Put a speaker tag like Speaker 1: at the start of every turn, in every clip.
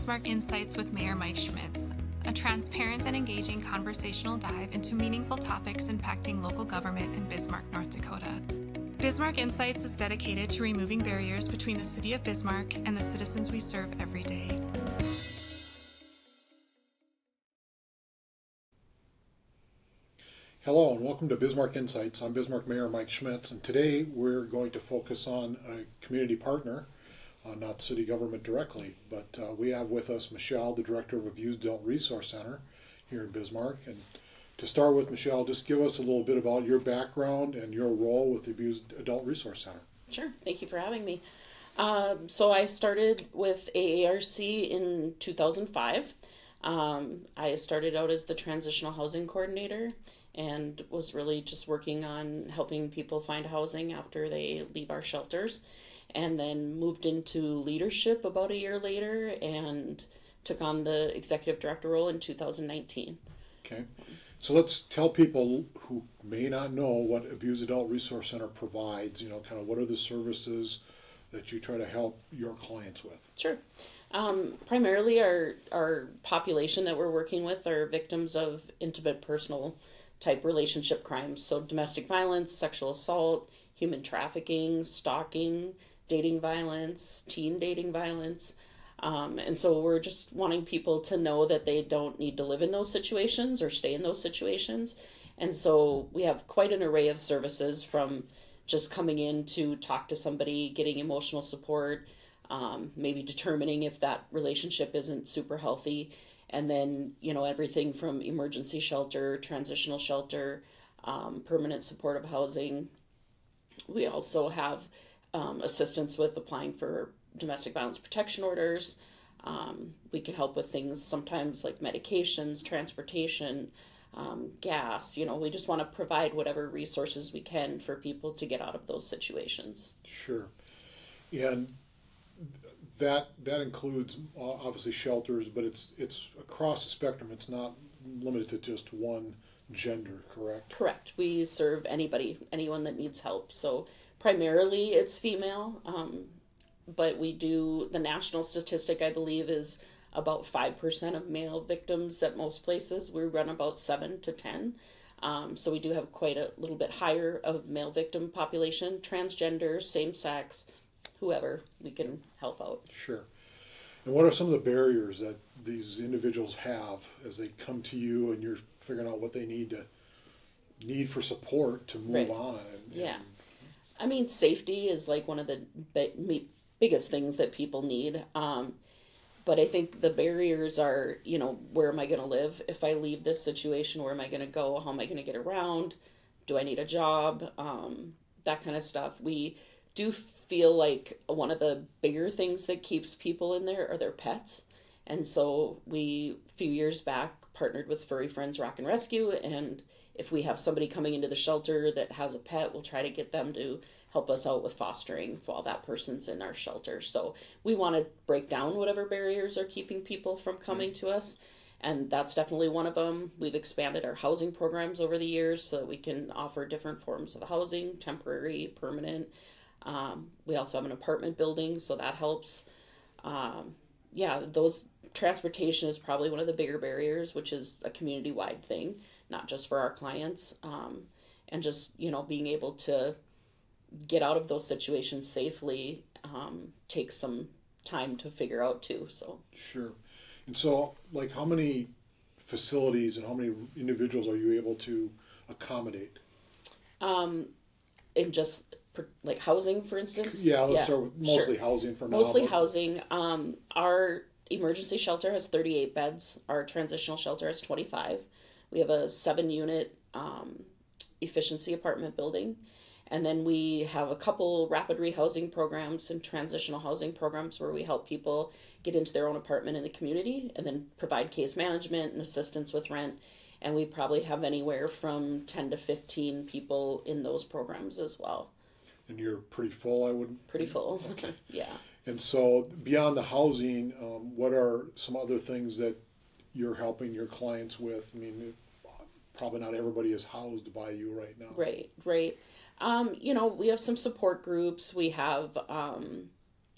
Speaker 1: Bismarck Insights with Mayor Mike Schmitz, a transparent and engaging conversational dive into meaningful topics impacting local government in Bismarck, North Dakota. Bismarck Insights is dedicated to removing barriers between the city of Bismarck and the citizens we serve every day.
Speaker 2: Hello and welcome to Bismarck Insights. I'm Bismarck Mayor Mike Schmitz, and today we're going to focus on a community partner, not city government directly, but we have with us Michelle, the Director of Abused Adult Resource Center here in Bismarck. And to start with, Michelle, just give us a little bit about your background and your role with the Abused Adult Resource Center.
Speaker 3: Sure, thank you for having me. So I started with AARC in 2005. I started out as the Transitional Housing Coordinator and was really just working on helping people find housing after they leave our shelters, and then moved into leadership about a year later and took on the executive director role in 2019.
Speaker 2: Okay, so let's tell people who may not know what Abused Adult Resource Center provides, kind of what are the services that you try to help your clients with?
Speaker 3: Sure. Primarily our population that we're working with are victims of intimate personal type relationship crimes. So domestic violence, sexual assault, human trafficking, stalking, dating violence, teen dating violence. And so we're just wanting people to know that they don't need to live in those situations or stay in those situations. And so we have quite an array of services, from just coming in to talk to somebody, getting emotional support, maybe determining if that relationship isn't super healthy, and then, everything from emergency shelter, transitional shelter, permanent supportive housing. We also have assistance with applying for domestic violence protection orders. We can help with things sometimes like medications, transportation, gas. We just want to provide whatever resources we can for people to get out of those situations.
Speaker 2: Sure. And that includes obviously shelters, but it's across the spectrum. It's not limited to just one gender, correct?
Speaker 3: Correct. We serve anyone that needs help. So primarily it's female, but we do, the national statistic I believe is about 5% of male victims at most places. We run about 7 to 10. So we do have quite a little bit higher of male victim population, transgender, same sex, whoever we can help out.
Speaker 2: Sure. And what are some of the barriers that these individuals have as they come to you and you're figuring out what they need for support to move on?
Speaker 3: I mean, safety is like one of the biggest things that people need. But I think the barriers are, where am I going to live? If I leave this situation, where am I going to go? How am I going to get around? Do I need a job? That kind of stuff. We do feel like one of the bigger things that keeps people in there are their pets. And so we, a few years back, partnered with Furry Friends Rock and Rescue. And if we have somebody coming into the shelter that has a pet, we'll try to get them to help us out with fostering while that person's in our shelter. So we want to break down whatever barriers are keeping people from coming to us. And that's definitely one of them. We've expanded our housing programs over the years so that we can offer different forms of housing, temporary, permanent. We also have an apartment building, so that helps. Those transportation is probably one of the bigger barriers, which is a community-wide thing, not just for our clients. And just, being able to get out of those situations safely takes some time to figure out too. So
Speaker 2: sure. And so, like, how many facilities and how many individuals are you able to accommodate?
Speaker 3: In just like housing, for instance?
Speaker 2: Let's start with mostly housing for now.
Speaker 3: Mostly housing. Our emergency shelter has 38 beds. Our transitional shelter has 25. We have a 7-unit efficiency apartment building. And then we have a couple rapid rehousing programs and transitional housing programs where we help people get into their own apartment in the community and then provide case management and assistance with rent. And we probably have anywhere from 10 to 15 people in those programs as well.
Speaker 2: And you're pretty full, I would?
Speaker 3: Pretty full.
Speaker 2: Okay.
Speaker 3: Yeah.
Speaker 2: And so beyond the housing, what are some other things that you're helping your clients with? I mean, probably not everybody is housed by you right now.
Speaker 3: Right. We have some support groups. We have,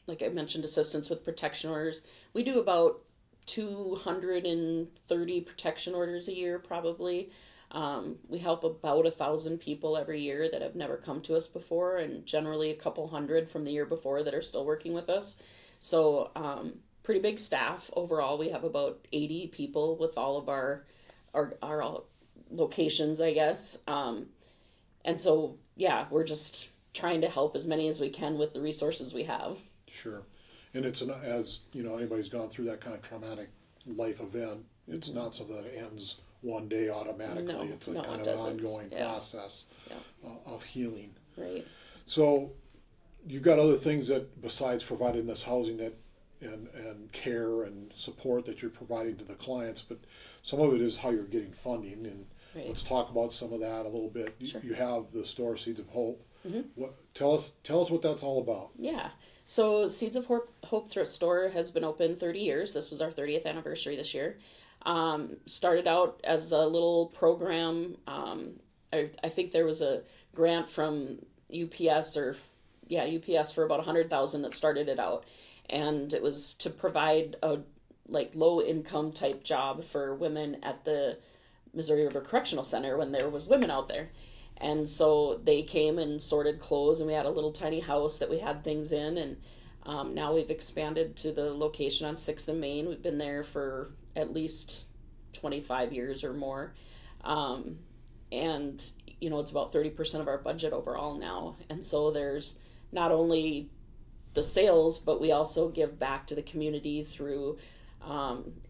Speaker 3: like I mentioned, assistance with protection orders. We do about 230 protection orders a year, probably. We help about 1,000 people every year that have never come to us before, and generally a couple hundred from the year before that are still working with us. So pretty big staff. Overall, we have about 80 people with all of our locations, I guess. And so, yeah, we're just trying to help as many as we can with the resources we have.
Speaker 2: Sure. And it's as you know, anybody's gone through that kind of traumatic life event, it's not something that ends one day automatically.
Speaker 3: No,
Speaker 2: it's a
Speaker 3: no,
Speaker 2: kind
Speaker 3: it
Speaker 2: of an
Speaker 3: doesn't.
Speaker 2: ongoing
Speaker 3: Yeah.
Speaker 2: process
Speaker 3: Yeah.
Speaker 2: Of healing.
Speaker 3: Right.
Speaker 2: So you've got other things that besides providing this housing that and care and support that you're providing to the clients, but some of it is how you're getting funding, and
Speaker 3: Right.
Speaker 2: let's talk about some of that a little bit.
Speaker 3: Sure.
Speaker 2: You have the store Seeds of Hope.
Speaker 3: Mm-hmm.
Speaker 2: Tell us what that's all about.
Speaker 3: Yeah. So Seeds of Hope Thrift Store has been open 30 years. This was our 30th anniversary this year. Started out as a little program. I think there was a grant from UPS UPS for about $100,000 that started it out. And it was to provide a low income type job for women at the Missouri River Correctional Center when there was women out there. And so they came and sorted clothes, and we had a little tiny house that we had things in. And now we've expanded to the location on 6th and Main. We've been there for at least 25 years or more. And, it's about 30% of our budget overall now. And so there's not only the sales, but we also give back to the community through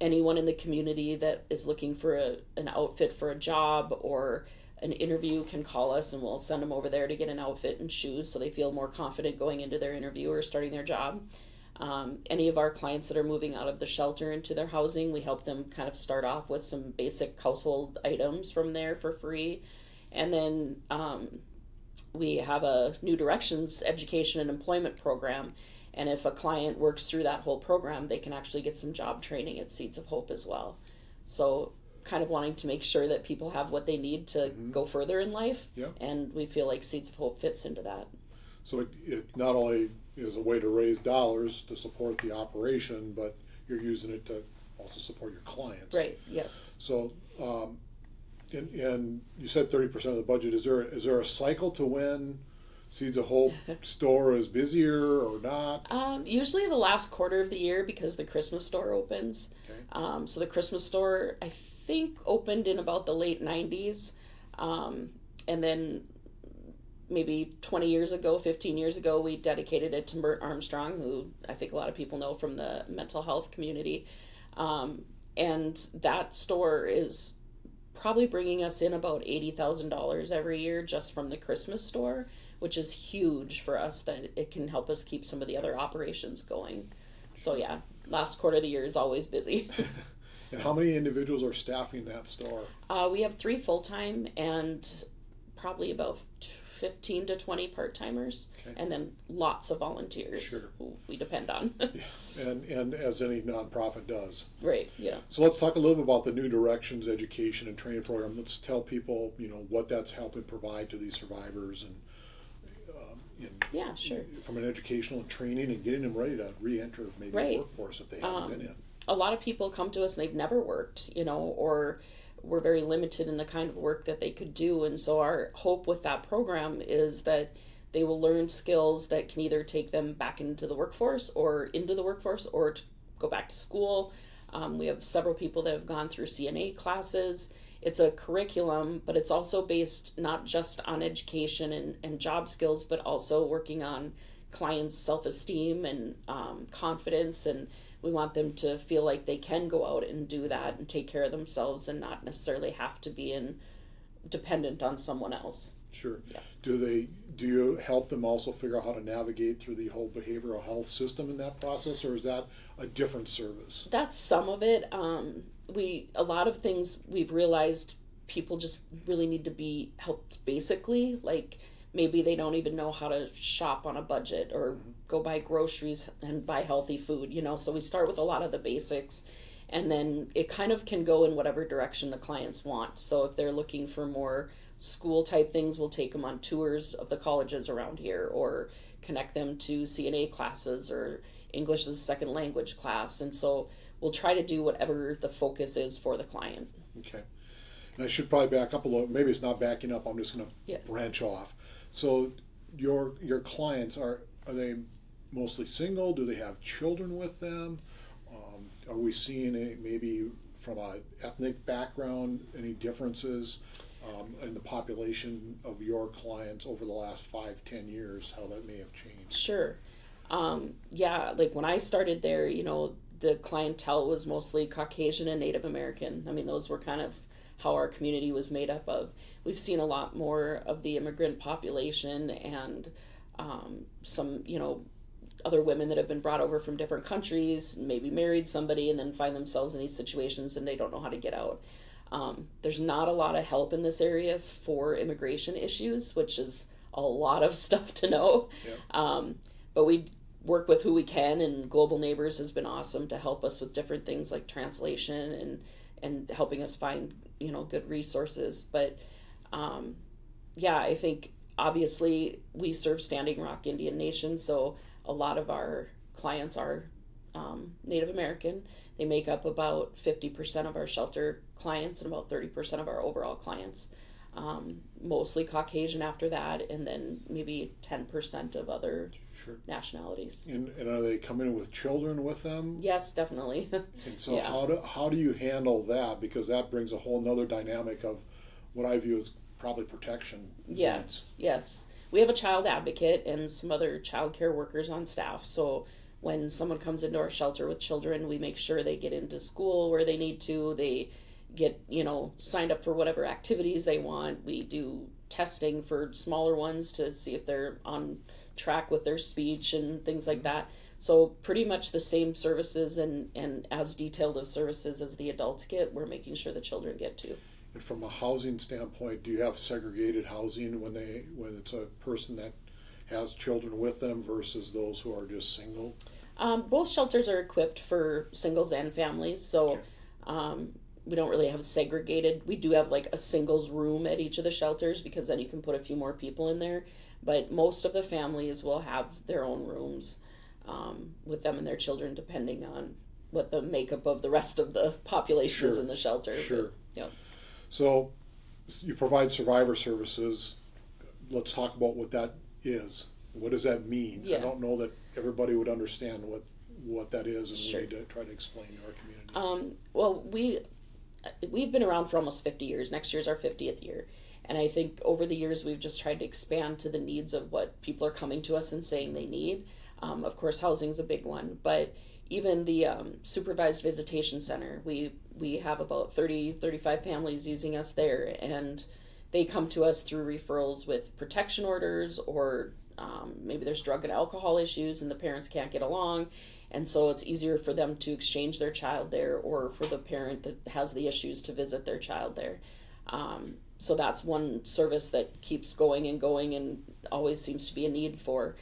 Speaker 3: anyone in the community that is looking for an outfit for a job or an interview can call us, and we'll send them over there to get an outfit and shoes so they feel more confident going into their interview or starting their job. Any of our clients that are moving out of the shelter into their housing, we help them kind of start off with some basic household items from there for free. And then we have a New Directions education and employment program. And if a client works through that whole program, they can actually get some job training at Seeds of Hope as well. So kind of wanting to make sure that people have what they need to go further in life.
Speaker 2: Yep.
Speaker 3: And we feel like Seeds of Hope fits into that.
Speaker 2: So it not only is a way to raise dollars to support the operation, but you're using it to also support your clients.
Speaker 3: Right, yes.
Speaker 2: So, and you said 30% of the budget. Is there a cycle to when Seeds of Hope store is busier or not?
Speaker 3: Usually the last quarter of the year because the Christmas store opens.
Speaker 2: Okay.
Speaker 3: So the Christmas store, I think, opened in about the late 90s. And then maybe 20 years ago, 15 years ago, we dedicated it to Mert Armstrong, who I think a lot of people know from the mental health community. And that store is probably bringing us in about $80,000 every year just from the Christmas store, which is huge for us that it can help us keep some of the other operations going. So yeah, last quarter of the year is always busy.
Speaker 2: And how many individuals are staffing that store?
Speaker 3: We have 3 full-time and probably about 15 to 20 part-timers, okay. And then lots of volunteers who we depend on.
Speaker 2: Yeah. And as any nonprofit does.
Speaker 3: Right, yeah.
Speaker 2: So let's talk a little bit about the New Directions education and training program. Let's tell people, what that's helping provide to these survivors and
Speaker 3: yeah, sure.
Speaker 2: From an educational and training and getting them ready to re-enter maybe the workforce that they haven't been in.
Speaker 3: A lot of people come to us and they've never worked, or we're very limited in the kind of work that they could do. And so our hope with that program is that they will learn skills that can either take them back into the workforce or to go back to school. We have several people that have gone through CNA classes. It's a curriculum, but it's also based not just on education and job skills, but also working on clients' self-esteem and confidence. And we want them to feel like they can go out and do that and take care of themselves and not necessarily have to be dependent on someone else.
Speaker 2: Sure.
Speaker 3: Yeah.
Speaker 2: Do you help them also figure out how to navigate through the whole behavioral health system in that process, or is that a different service?
Speaker 3: That's some of it. A lot of things we've realized people just really need to be helped basically, like maybe they don't even know how to shop on a budget or go buy groceries and buy healthy food, so we start with a lot of the basics, and then it kind of can go in whatever direction the clients want. So if they're looking for more school type things, we'll take them on tours of the colleges around here or connect them to CNA classes or English as a second language class. And so we'll try to do whatever the focus is for the client.
Speaker 2: Okay. And I should probably back up a little. Maybe it's not backing up. I'm just going to branch off. So your clients, are they mostly single? Do they have children with them? Are we seeing maybe from an ethnic background any differences in the population of your clients over the last 5-10 years, how that may have changed?
Speaker 3: Sure. Yeah, like when I started there, the clientele was mostly Caucasian and Native American. I mean, those were kind of how our community was made up of. We've seen a lot more of the immigrant population and some, other women that have been brought over from different countries, maybe married somebody and then find themselves in these situations and they don't know how to get out. There's not a lot of help in this area for immigration issues, which is a lot of stuff to know. Yeah. But we work with who we can, and Global Neighbors has been awesome to help us with different things like translation and helping us find, good resources. But I think obviously we serve Standing Rock Indian Nation, so a lot of our clients are Native American. They make up about 50% of our shelter clients and about 30% of our overall clients. Mostly Caucasian after that, and then maybe 10% of other nationalities.
Speaker 2: And are they coming with children with them?
Speaker 3: Yes, definitely.
Speaker 2: And so how do you handle that? Because that brings a whole nother dynamic of what I view as probably protection.
Speaker 3: Yes. We have a child advocate and some other child care workers on staff. So when someone comes into our shelter with children, we make sure they get into school where they need to. They get, signed up for whatever activities they want. We do testing for smaller ones to see if they're on track with their speech and things like that. So pretty much the same services and as detailed of services as the adults get, we're making sure the children get to.
Speaker 2: And from a housing standpoint, do you have segregated housing when it's a person that has children with them versus those who are just single?
Speaker 3: Both shelters are equipped for singles and families, so we don't really have segregated. We do have like a singles room at each of the shelters because then you can put a few more people in there. But most of the families will have their own rooms with them and their children, depending on what the makeup of the rest of the population is in the shelter.
Speaker 2: Sure.
Speaker 3: But,
Speaker 2: So you provide survivor services. Let's talk about what that is. What does that mean? I don't know that everybody would understand what that is, and we need to try to explain to our community.
Speaker 3: Well, we've been around for almost 50 years. Next year's our 50th year. And I think over the years we've just tried to expand to the needs of what people are coming to us and saying they need. Of course, housing's a big one, but even the supervised visitation center, we have about 35 families using us there, and they come to us through referrals with protection orders, or maybe there's drug and alcohol issues and the parents can't get along, and so it's easier for them to exchange their child there, or for the parent that has the issues to visit their child there. So that's one service that keeps going and always seems to be a need for.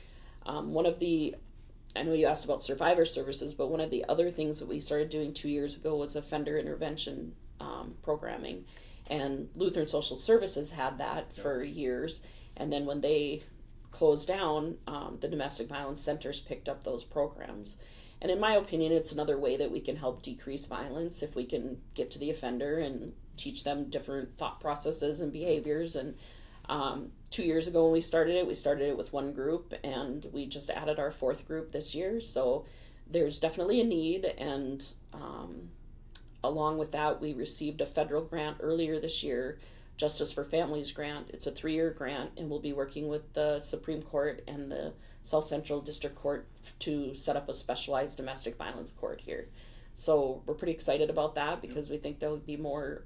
Speaker 3: I know you asked about survivor services, but one of the other things that we started doing 2 years ago was offender intervention programming. And Lutheran Social Services had that for years. And then when they closed down, the domestic violence centers picked up those programs. And in my opinion, it's another way that we can help decrease violence if we can get to the offender and teach them different thought processes and behaviors. And 2 years ago when we started it with one group, and we just added our fourth group this year. So there's definitely a need, and along with that, we received a federal grant earlier this year, Justice for Families grant. It's a 3-year grant, and we'll be working with the Supreme Court and the South Central District Court to set up a specialized domestic violence court here. So we're pretty excited about that because we think there'll be more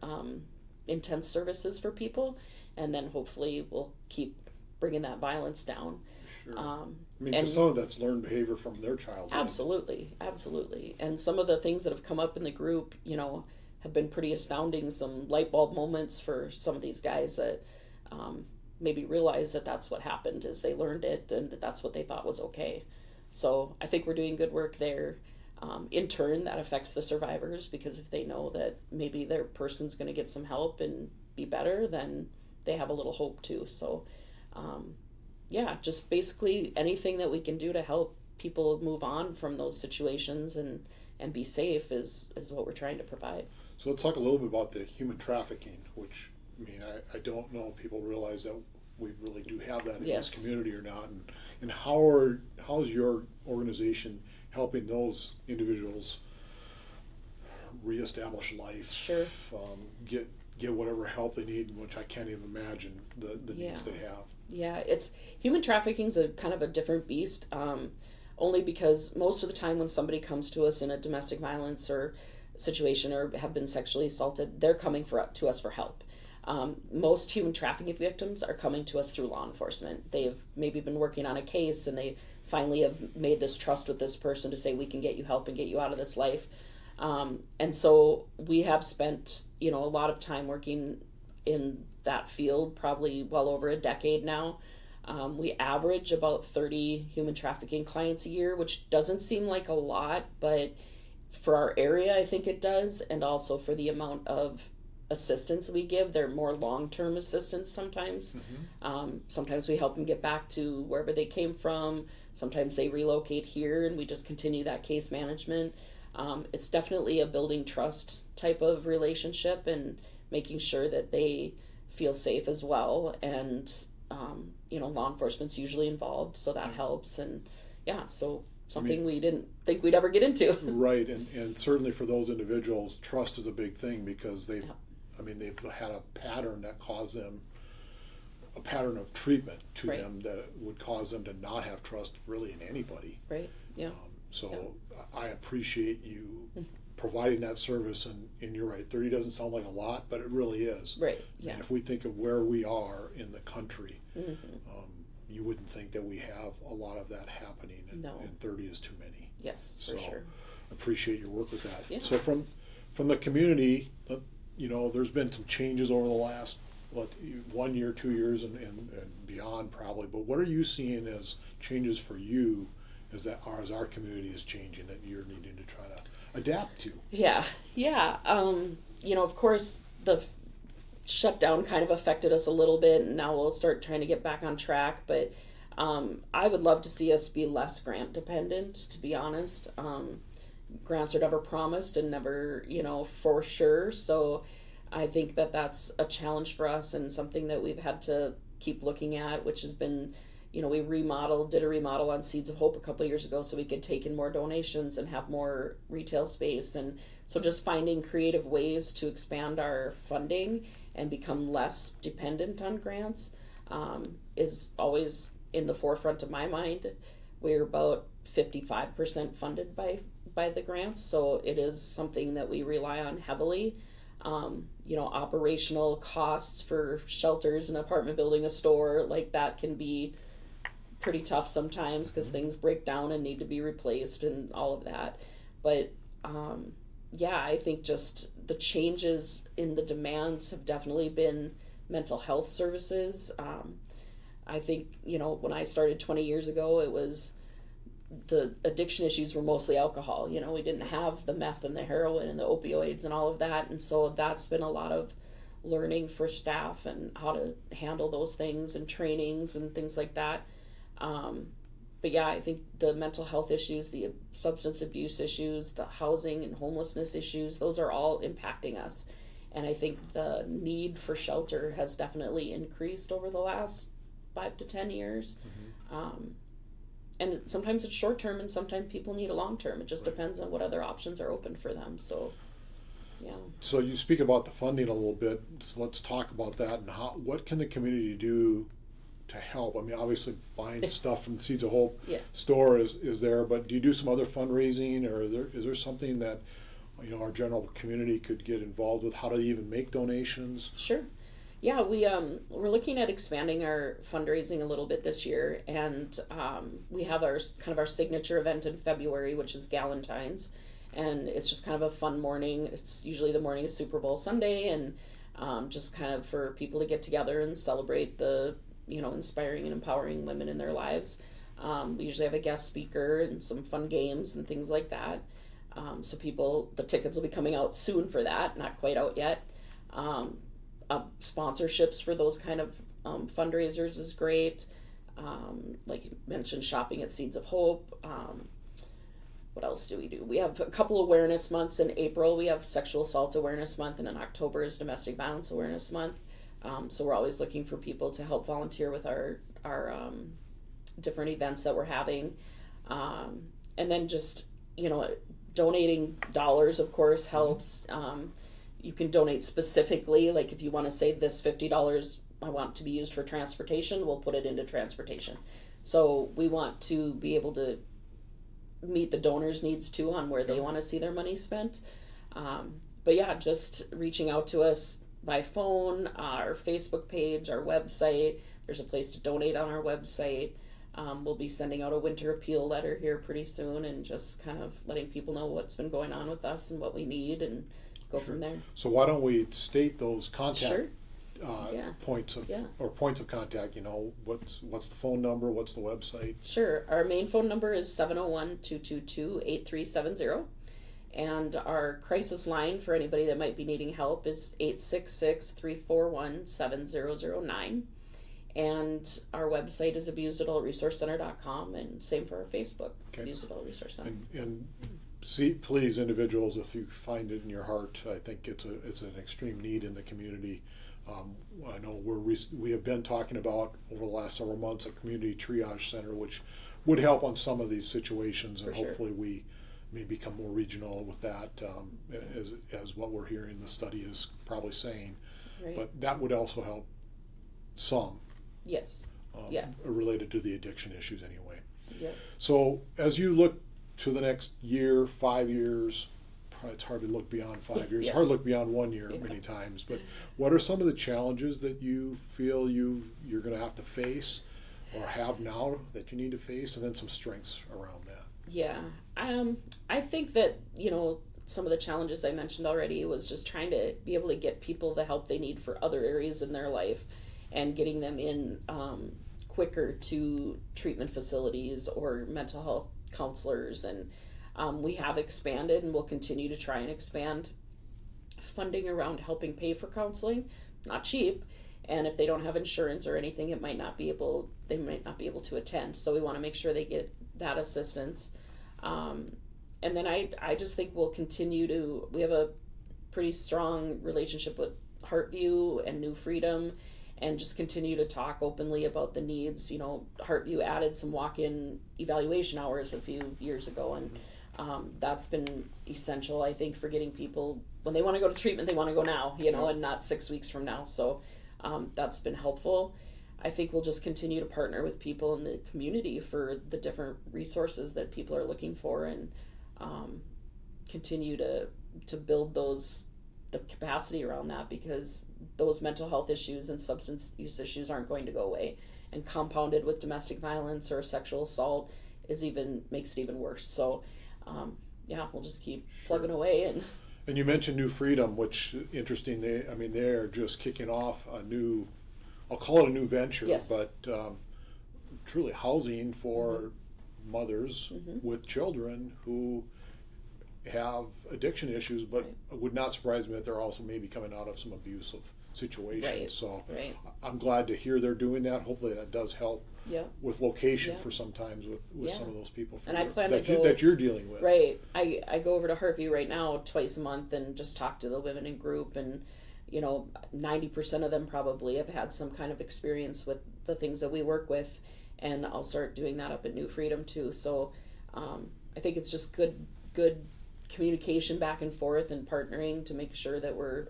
Speaker 3: intense services for people, and then hopefully we'll keep bringing that violence down.
Speaker 2: Sure. Because some of that's learned behavior from their childhood.
Speaker 3: Absolutely. And some of the things that have come up in the group, have been pretty astounding. Some light bulb moments for some of these guys that maybe realize that that's what happened, is they learned it and that's what they thought was okay. So I think we're doing good work there. In turn, that affects the survivors, because if they know that maybe their person's going to get some help and be better, then they have a little hope too. So just basically anything that we can do to help people move on from those situations and and be safe is what we're trying to provide.
Speaker 2: So let's talk a little bit about the human trafficking, which, I mean, I don't know if people realize that we really do have that in
Speaker 3: Yes.
Speaker 2: this community or not, and how is your organization helping those individuals reestablish life?
Speaker 3: Sure.
Speaker 2: Get whatever help they need, which I can't even imagine the needs they have.
Speaker 3: Yeah, it's human trafficking's a kind of a different beast. Only because most of the time when somebody comes to us in a domestic violence or situation or have been sexually assaulted, they're coming to us for help. Most human trafficking victims are coming to us through law enforcement. They've maybe been working on a case and they finally have made this trust with this person to say, we can get you help and get you out of this life. And so we have spent, a lot of time working in that field, probably well over a decade now. We average about 30 human trafficking clients a year, which doesn't seem like a lot, but for our area, I think it does, and also for the amount of assistance we give. They're more long-term assistance sometimes. Mm-hmm. Sometimes we help them get back to wherever they came from. Sometimes they relocate here, and we just continue that case management. It's definitely a building trust type of relationship and making sure that they feel safe as well. And, law enforcement's usually involved, so that helps. And, so something we didn't think we'd ever get into.
Speaker 2: Right, and certainly for those individuals, trust is a big thing because they've had a pattern that caused them, a pattern of treatment to them that would cause them to not have trust really in anybody.
Speaker 3: Right, yeah.
Speaker 2: I appreciate you providing that service, and you're right, 30 doesn't sound like a lot, but it really is.
Speaker 3: Right, yeah.
Speaker 2: And if we think of where we are in the country, you wouldn't think that we have a lot of that happening, and 30 is too many.
Speaker 3: Yes, for sure.
Speaker 2: Appreciate your work with that.
Speaker 3: Yeah.
Speaker 2: So from the community, there's been some changes over the last 1 year, 2 years, and beyond probably, but what are you seeing as changes for you as our community is changing that you're needing to try to adapt to?
Speaker 3: Yeah. Of course, the shutdown kind of affected us a little bit, and now we'll start trying to get back on track. But I would love to see us be less grant dependent, to be honest. Grants are never promised and never, for sure. So I think that that's a challenge for us and something that we've had to keep looking at, which has been, we did a remodel on Seeds of Hope a couple of years ago so we could take in more donations and have more retail space. And so just finding creative ways to expand our funding and become less dependent on grants is always in the forefront of my mind. We're about 55% funded by the grants, so it is something that we rely on heavily. Operational costs for shelters, an apartment building, a store, like that can be pretty tough sometimes because things break down and need to be replaced and all of that. But I think just the changes in the demands have definitely been mental health services. I think, when I started 20 years ago, it was the addiction issues were mostly alcohol. We didn't have the meth and the heroin and the opioids and all of that. And so that's been a lot of learning for staff and how to handle those things and trainings and things like that. I think the mental health issues, the substance abuse issues, the housing and homelessness issues, those are all impacting us. And I think the need for shelter has definitely increased over the last 5 to 10 years. And sometimes it's short term and sometimes people need a long term. It just depends on what other options are open for them. So, yeah.
Speaker 2: So you speak about the funding a little bit. So let's talk about that and what can the community do to help? I mean, obviously buying stuff from Seeds of Hope store is there, but do you do some other fundraising, or is there something that our general community could get involved with? How do they even make donations?
Speaker 3: Sure. Yeah, we're looking at expanding our fundraising a little bit this year, and we have our signature event in February, which is Galentine's, and it's just kind of a fun morning. It's usually the morning of Super Bowl Sunday, and just kind of for people to get together and celebrate the inspiring and empowering women in their lives. We usually have a guest speaker and some fun games and things like that. So the tickets will be coming out soon for that, not quite out yet. Sponsorships for those kind of fundraisers is great. Like you mentioned, shopping at Seeds of Hope. what else do? We have a couple awareness months. In April, we have Sexual Assault Awareness Month, and in October is Domestic Violence Awareness Month. So we're always looking for people to help volunteer with our different events that we're having. And then just, donating dollars, of course, helps. You can donate specifically, like if you want to say this $50 I want to be used for transportation, we'll put it into transportation. So we want to be able to meet the donors' needs too on where they want to see their money spent. But yeah, just reaching out to us by phone, our Facebook page, our website. There's a place to donate on our website. We'll be sending out a winter appeal letter here pretty soon, and just kind of letting people know what's been going on with us and what we need, and go from there.
Speaker 2: So why don't we state those contact points of or points of contact? What's the phone number? What's the website?
Speaker 3: Sure. Our main phone number is 701-222-8370. And our crisis line for anybody that might be needing help is 866-341-7009. And our website is abusedadultresourcecenter.com, and same for our Facebook, Abused Adult Resource Center.
Speaker 2: And see, please, individuals, if you find it in your heart, I think it's an extreme need in the community. I know we have been talking about over the last several months a community triage center, which would help on some of these situations, and hopefully we may become more regional with that, as what we're hearing the study is probably saying. Right. But that would also help some.
Speaker 3: Yes.
Speaker 2: Related to the addiction issues anyway.
Speaker 3: Yep.
Speaker 2: So as you look to the next year, 5 years, it's hard to look beyond 5 years. It's hard to look beyond 1 year many times. But what are some of the challenges that you feel you're going to have to face or have now that you need to face, and then some strengths around that?
Speaker 3: Yeah. I think that, some of the challenges I mentioned already was just trying to be able to get people the help they need for other areas in their life, and getting them in quicker to treatment facilities or mental health counselors. And we have expanded, and we'll continue to try and expand funding around helping pay for counseling. Not cheap, and if they don't have insurance or anything, they might not be able to attend. So we want to make sure they get that assistance. And then I just think we'll continue we have a pretty strong relationship with Heartview and New Freedom, and just continue to talk openly about the needs. Heartview added some walk-in evaluation hours a few years ago, and that's been essential, I think, for getting people, when they want to go to treatment, they want to go now, and not 6 weeks from now. So that's been helpful. I think we'll just continue to partner with people in the community for the different resources that people are looking for, and continue to build the capacity around that, because those mental health issues and substance use issues aren't going to go away, and compounded with domestic violence or sexual assault makes it even worse. So we'll just keep plugging away.
Speaker 2: And you mentioned New Freedom, which interesting. They're just kicking off a new, I'll call it a new venture, but truly housing for mothers with children who have addiction issues, but it would not surprise me that they're also maybe coming out of some abusive situations. So I'm glad to hear they're doing that. Hopefully that does help with location for sometimes with some of those people
Speaker 3: and I plan
Speaker 2: that you're dealing with.
Speaker 3: Right. I go over to Heartview right now twice a month and just talk to the women in group, and 90% of them probably have had some kind of experience with the things that we work with, and I'll start doing that up at New Freedom too. So I think it's just good communication back and forth and partnering to make sure that we're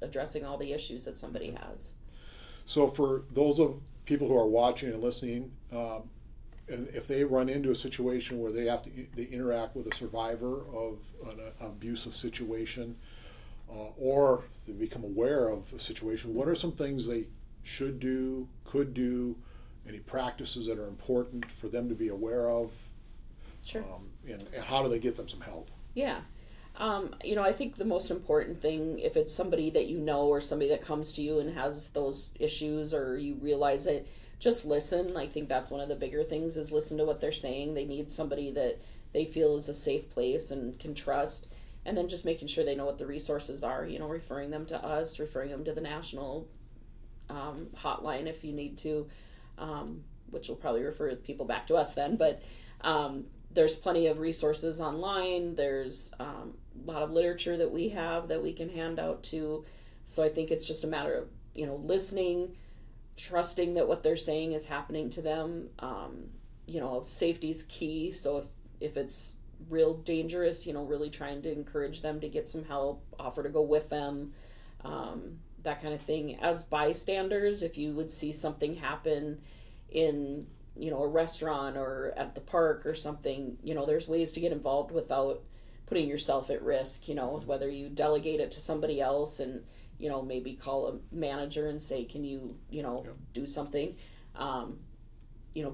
Speaker 3: addressing all the issues that somebody has. So for those of people who are watching and listening, and if they run into a situation where they interact with a survivor of an abusive situation, or they become aware of a situation, what are some things they should do, could do, any practices that are important for them to be aware of? Sure. And how do they get them some help? Yeah. I think the most important thing, if it's somebody that you know or somebody that comes to you and has those issues, or you realize it, just listen. I think that's one of the bigger things, is listen to what they're saying. They need somebody that they feel is a safe place and can trust. And then just making sure they know what the resources are, referring them to us, referring them to the national hotline if you need to, which will probably refer people back to us then. But there's plenty of resources online. There's a lot of literature that we have that we can hand out to. So I think it's just a matter of, listening, trusting that what they're saying is happening to them. Safety's key. So if it's real dangerous, really trying to encourage them to get some help, offer to go with them, that kind of thing. As bystanders, if you would see something happen in, a restaurant or at the park or something, there's ways to get involved without putting yourself at risk, whether you delegate it to somebody else and, maybe call a manager and say, can you, do something.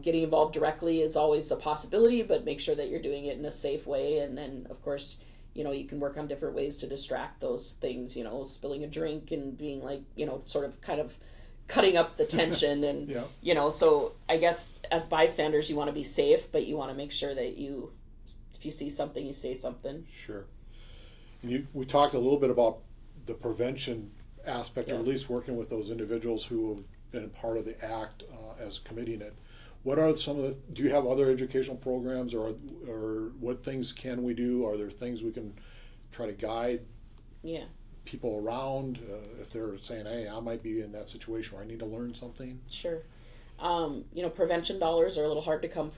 Speaker 3: Getting involved directly is always a possibility, but make sure that you're doing it in a safe way. And then, of course, you can work on different ways to distract those things, spilling a drink and being like, sort of kind of cutting up the tension. And, so I guess as bystanders, you want to be safe, but you want to make sure that if you see something, you say something.
Speaker 2: Sure. And we talked a little bit about the prevention aspect, or at least working with those individuals who have been a part of the act as committing it. What are do you have other educational programs, or what things can we do? Are there things we can try to guide people around if they're saying, hey, I might be in that situation where I need to learn something?
Speaker 3: Sure. Prevention dollars are a little hard to come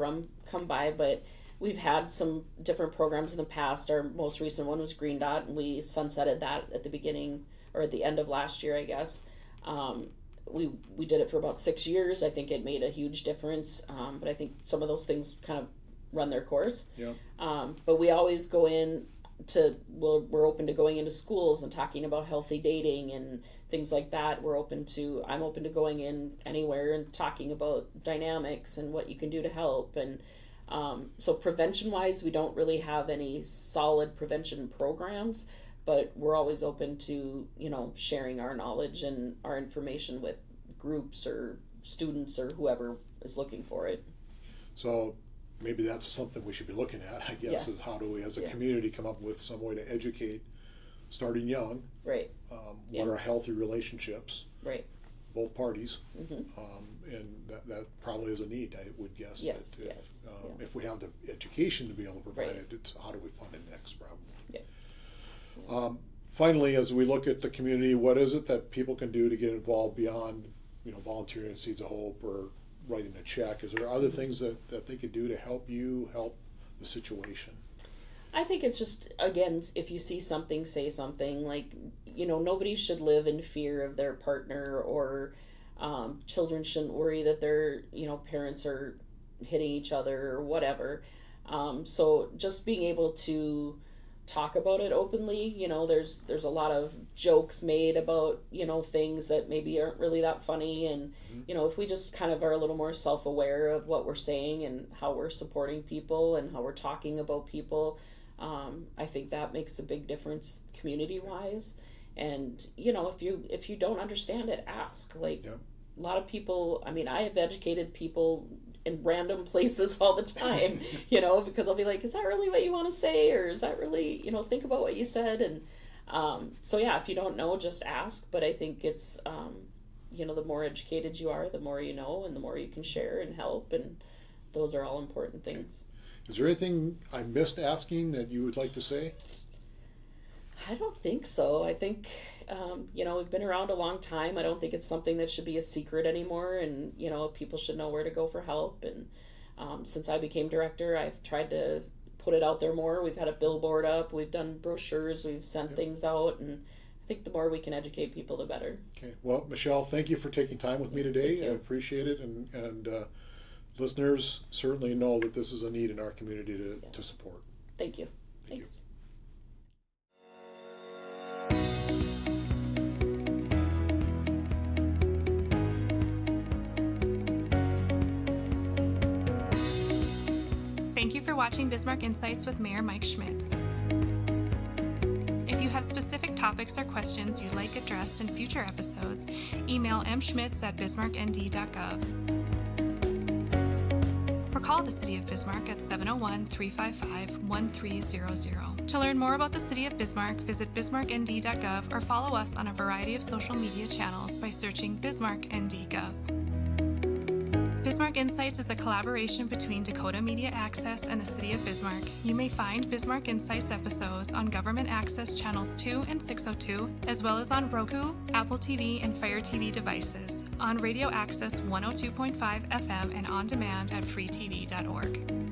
Speaker 3: by, but we've had some different programs in the past. Our most recent one was Green Dot, and we sunsetted that at the beginning or at the end of last year, I guess. We did it for about 6 years. I think it made a huge difference, but I think some of those things kind of run their course.
Speaker 2: Yeah.
Speaker 3: But we always go in we're open to going into schools and talking about healthy dating and things like that. I'm open to going in anywhere and talking about dynamics and what you can do to help. And so prevention-wise, we don't really have any solid prevention programs, but we're always open to, sharing our knowledge and our information with groups or students or whoever is looking for it.
Speaker 2: So maybe that's something we should be looking at, I guess, is how do we as a community come up with some way to educate, starting young,
Speaker 3: right?
Speaker 2: What are healthy relationships,
Speaker 3: right?
Speaker 2: Both parties,
Speaker 3: mm-hmm.
Speaker 2: And that probably is a need, I would guess.
Speaker 3: Yes,
Speaker 2: if we have the education to be able to provide
Speaker 3: right.
Speaker 2: it, it's how do we fund it next, probably.
Speaker 3: Yeah.
Speaker 2: Finally, as we look at the community, what is it that people can do to get involved beyond, volunteering at Seeds of Hope or writing a check? Is there other things that they could do to help the situation?
Speaker 3: I think it's just, again, if you see something, say something. Like, nobody should live in fear of their partner, or children shouldn't worry that their, parents are hitting each other or whatever. So just being able to talk about it openly, there's a lot of jokes made about, things that maybe aren't really that funny. And, if we just kind of are a little more self-aware of what we're saying and how we're supporting people and how we're talking about people, I think that makes a big difference community-wise. And, if you don't understand it, ask. Like, a lot of people, I have educated people in random places all the time, because I'll be like, is that really what you want to say? Or is that really, think about what you said. And so, if you don't know, just ask. But I think it's, the more educated you are, the more you know, and the more you can share and help. And those are all important things.
Speaker 2: Is there anything I missed asking that you would like to say?
Speaker 3: I don't think so. I think, we've been around a long time. I don't think it's something that should be a secret anymore. And, people should know where to go for help. And since I became director, I've tried to put it out there more. We've had a billboard up. We've done brochures. We've sent things out. And I think the more we can educate people, the better. Okay.
Speaker 2: Well, Michelle, thank you for taking time with me today. I appreciate it. And listeners certainly know that this is a need in our community to support.
Speaker 3: Thank you. Thanks.
Speaker 1: Thank you for watching Bismarck Insights with Mayor Mike Schmitz. If you have specific topics or questions you'd like addressed in future episodes, email mschmitz@bismarcknd.gov. Or call the City of Bismarck at 701-355-1300. To learn more about the City of Bismarck, visit bismarcknd.gov or follow us on a variety of social media channels by searching BismarckNDGov. Bismarck Insights is a collaboration between Dakota Media Access and the City of Bismarck. You may find Bismarck Insights episodes on Government Access Channels 2 and 602, as well as on Roku, Apple TV, and Fire TV devices, on Radio Access 102.5 FM, and on demand at freetv.org.